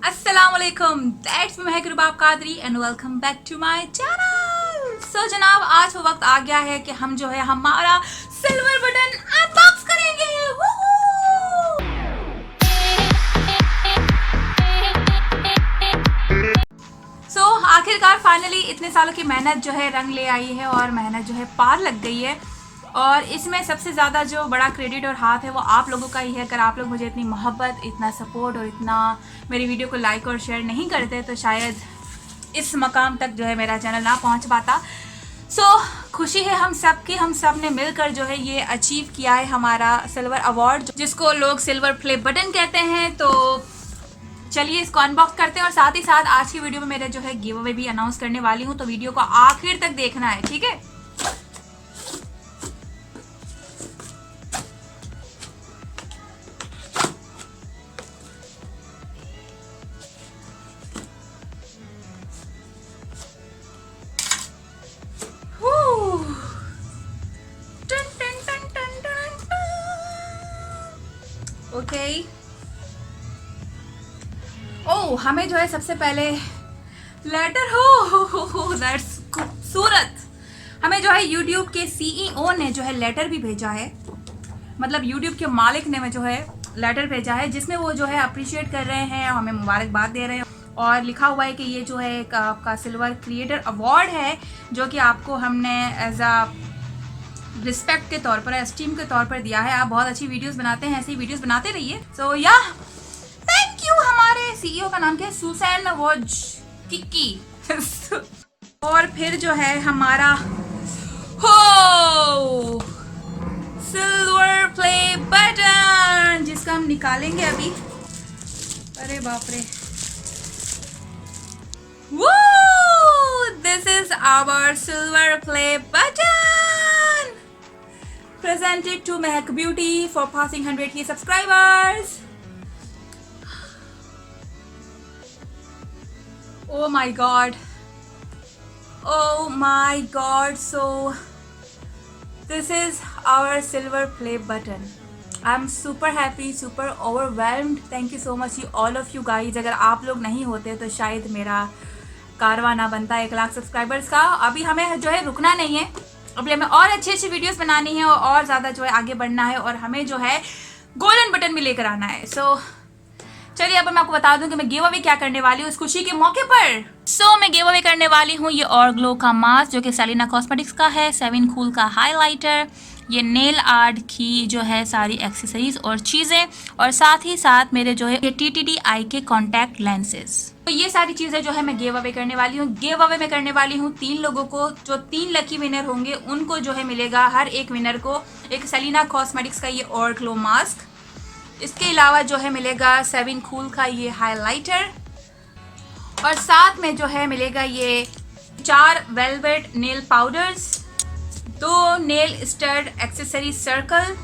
अस्सलामुअलैकुम, that's me Mahak Rubab Qadri and welcome back to my channel. So जनाब, आज वो वक्त आ गया है कि हम जो है हमारा सिल्वर बटन अनबॉक्स करेंगे। सो आखिरकार फाइनली इतने सालों की मेहनत जो है रंग ले आई है और मेहनत जो है पार लग गई है। और इसमें सबसे ज़्यादा जो बड़ा क्रेडिट और हाथ है वो आप लोगों का ही है। अगर आप लोग मुझे इतनी मोहब्बत, इतना सपोर्ट और इतना मेरी वीडियो को लाइक और शेयर नहीं करते तो शायद इस मकाम तक जो है मेरा चैनल ना पहुंच पाता। सो खुशी है हम सब की, हम सब ने मिलकर जो है ये अचीव किया है हमारा सिल्वर अवार्ड, जिसको लोग सिल्वर प्ले बटन कहते हैं। तो चलिए इसको अनबॉक्स करते हैं और साथ ही साथ आज की वीडियो में मेरे जो है गिव अवे भी अनाउंस करने वाली हूँ, तो वीडियो को आखिर तक देखना है, ठीक है। ओके ओह, हमें जो है सबसे पहले लेटर हो दैट्स खूबसूरत। हमें जो है YouTube के CEO ने जो है लेटर भी भेजा है, मतलब YouTube के मालिक ने जो है लेटर भेजा है जिसमें वो जो है अप्रिशिएट कर रहे हैं, हमें मुबारकबाद दे रहे हैं और लिखा हुआ है कि ये जो है एक आपका सिल्वर क्रिएटर अवार्ड है जो कि आपको हमने एज अ रिस्पेक्ट के तौर पर, एस्टीम के तौर पर दिया है। आप बहुत अच्छी वीडियोस बनाते हैं, ऐसी वीडियोस बनाते रहिए। सो या थैंक यू। हमारे CEO का नाम क्या है? सुसैन वोज्किकी। और फिर जो है हमारा हो सिल्वर प्ले बटन, जिसका हम निकालेंगे अभी। अरे बाप रे, this is our silver play button presented to Mehak Beauty for passing 100K subscribers. Oh my god. Oh my god. So this is our silver play button. I'm super happy, super overwhelmed. Thank you so much all of you guys. अगर आप लोग नहीं होते तो शायद मेरा कारवां ना बनता 1 लाख सब्सक्राइबर्स का। अभी हमें जो है रुकना नहीं है, अभी हमें और अच्छी अच्छी वीडियोस बनानी है और ज़्यादा जो है आगे बढ़ना है और हमें जो है गोल्डन बटन भी लेकर आना है। सो चलिए अब मैं आपको बता दूं कि मैं गिव अवे क्या करने वाली हूँ इस खुशी के मौके पर। सो मैं गिव अवे करने वाली हूँ ये और ग्लो का मास्क जो कि सेलिना कॉस्मेटिक्स का है, 7 कूल का हाइलाइटर, ये नेल आर्ट की जो है सारी एक्सेसरीज और चीज़ें, और साथ ही साथ मेरे जो है ये TTD आई के कॉन्टैक्ट लेंसेज। तो ये सारी चीज़ें जो है मैं गिव अवे करने वाली हूँ। गिव अवे में करने वाली हूँ 3 लोगों को, जो 3 लकी विनर होंगे उनको जो है मिलेगा, हर एक विनर को एक सेलिना कॉस्मेटिक्स का ये और ग्लो मास्क। इसके अलावा जो है मिलेगा 7 कूल का ये हाइलाइटर, और साथ में जो है मिलेगा ये 4 velvet nail powders, 2 nail stud accessory circle,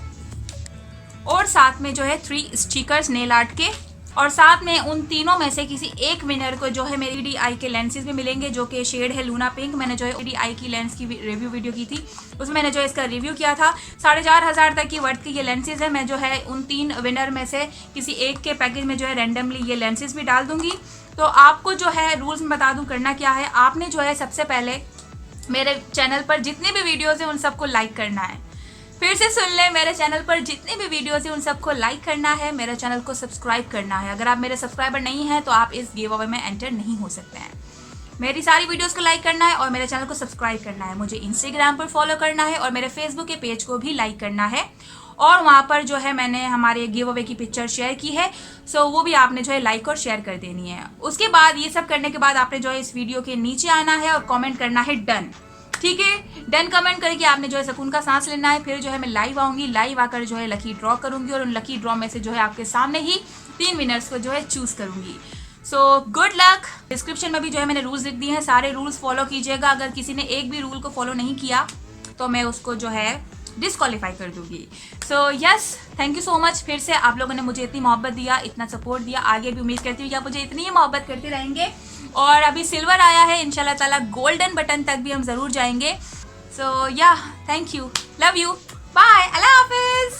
और साथ में जो है 3 स्टिकर्स नेल आर्ट के। और साथ में उन तीनों में से किसी एक विनर को जो है मेरी DI के लेंसेज भी मिलेंगे जो कि शेड है लूना पिंक। मैंने जो है DI की लेंस की रिव्यू वीडियो की थी, उसमें मैंने जो इसका रिव्यू किया था। 4500 तक की वर्थ के ये लेंसेज है। मैं जो है उन 3 विनर में से किसी एक के पैकेज में जो है रैंडमली ये लेंसेज भी डाल दूंगी। तो आपको जो है रूल्स में बता दूँ, करना क्या है, आपने जो है सबसे पहले मेरे चैनल पर जितनी भी वीडियोज़ हैं उन सबको लाइक करना है। फिर से सुन लें, मेरे चैनल पर जितनी भी वीडियोज़ हैं उन सबको लाइक करना है, मेरे चैनल को सब्सक्राइब करना है। अगर आप मेरे सब्सक्राइबर नहीं हैं तो आप इस गिव अवे में एंटर नहीं हो सकते हैं। मेरी सारी वीडियोज़ को लाइक करना है और मेरे चैनल को सब्सक्राइब करना है। मुझे इंस्टाग्राम पर फॉलो करना है और मेरे फेसबुक के पेज को भी लाइक करना है, और वहाँ पर जो है मैंने हमारे गिव अवे की पिक्चर शेयर की है, सो वो भी आपने जो है लाइक और शेयर कर देनी है। उसके बाद ये सब करने के बाद आपने जो है इस वीडियो के नीचे आना है और कॉमेंट करना है डन, ठीक है। डन कमेंट करके आपने जो है सुकून का सांस लेना है। फिर जो है मैं लाइव आऊँगी, लाइव आकर जो है लकी ड्रॉ करूँगी और उन लकी ड्रॉ में से जो है आपके सामने ही 3 विनर्स को जो है चूज़ करूँगी। So good luck. डिस्क्रिप्शन में भी जो है मैंने रूल्स लिख दिए हैं, सारे रूल्स फॉलो कीजिएगा। अगर किसी ने एक भी रूल को फॉलो नहीं किया तो मैं उसको जो है डिस्क्वालीफाई कर दूंगी। So yes, thank you so much. फिर से आप लोगों ने मुझे इतनी मोहब्बत दिया, इतना सपोर्ट दिया, आगे भी उम्मीद करती हूँ कि आप मुझे इतनी ही मोहब्बत करते रहेंगे। और अभी सिल्वर आया है, इंशाल्लाह ताला गोल्डन बटन तक भी हम ज़रूर जाएंगे। So ya, thank you, love you, bye, अल्लाह हाफिज़।